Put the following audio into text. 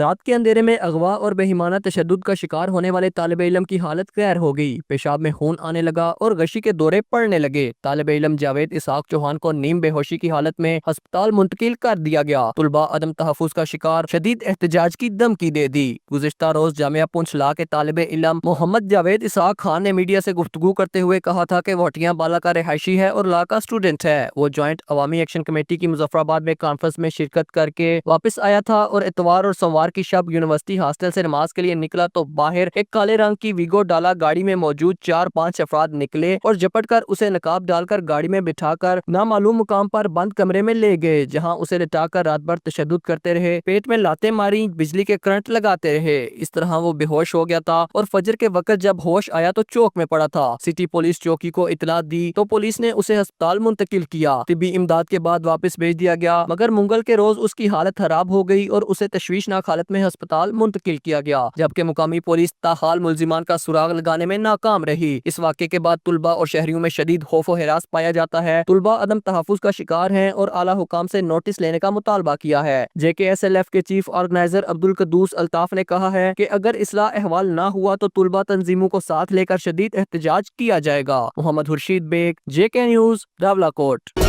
رات کے اندھیرے میں اغوا اور بےایمانہ تشدد کا شکار ہونے والے طالب علم کی حالت قہر ہو گئی۔ پیشاب میں خون آنے لگا اور غشی کے دورے پڑنے لگے۔ طالب علم جاوید اسحاق چوہان کو نیم بے ہوشی کی حالت میں ہسپتال منتقل کر دیا گیا۔ طلباء عدم تحفظ کا شکار شدید احتجاج کی دھمکی دے دی۔ گزشتہ روز جامعہ پونچھ لا کے طالب علم محمد جاوید اسحاق خان نے میڈیا سے گفتگو کرتے ہوئے کہا تھا کہ وہ ہٹیاں بالا کا رہائشی ہے اور لا کا اسٹوڈنٹ ہے۔ وہ جوائنٹ عوامی ایکشن کمیٹی کی مظفر آباد میں کانفرنس میں شرکت کر کے واپس آیا تھا اور اتوار اور سوموار کی شب یونیورسٹی ہاسٹل سے نماز کے لیے نکلا تو باہر ایک کالے رنگ کی ویگو ڈالا گاڑی میں موجود 4-5 افراد نکلے اور جپٹ کر اسے نقاب ڈال کر گاڑی میں بٹھا کر نامعلوم مقام پر بند کمرے میں لے گئے، جہاں اسے لٹا کر رات بھر تشدد کرتے رہے، پیٹ میں لاتیں ماری، بجلی کے کرنٹ لگاتے رہے۔ اس طرح وہ بے ہوش ہو گیا تھا اور فجر کے وقت جب ہوش آیا تو چوک میں پڑا تھا۔ سٹی پولیس چوکی کو اطلاع دی تو پولیس نے اسے ہسپتال منتقل کیا۔ طبی امداد کے بعد واپس بھیج دیا گیا، مگر منگل کے روز اس کی حالت خراب ہو گئی اور اسے تشویشناک حالت میں ہسپتال منتقل کیا گیا، جبکہ مقامی پولیس تاحال ملزمان کا سراغ لگانے میں ناکام رہی۔ اس واقعے کے بعد طلباء اور شہریوں میں شدید خوف و ہراس پایا جاتا ہے۔ طلباء عدم تحفظ کا شکار ہیں اور اعلیٰ حکام سے نوٹس لینے کا مطالبہ کیا ہے۔ JKSLF کے چیف آرگنائزر عبدالقدوس الطاف نے کہا ہے کہ اگر اصلاح احوال نہ ہوا تو طلباء تنظیموں کو ساتھ لے کر شدید احتجاج کیا جائے گا۔ Mohammad Khurshid Baig, JK news, Rawalakot.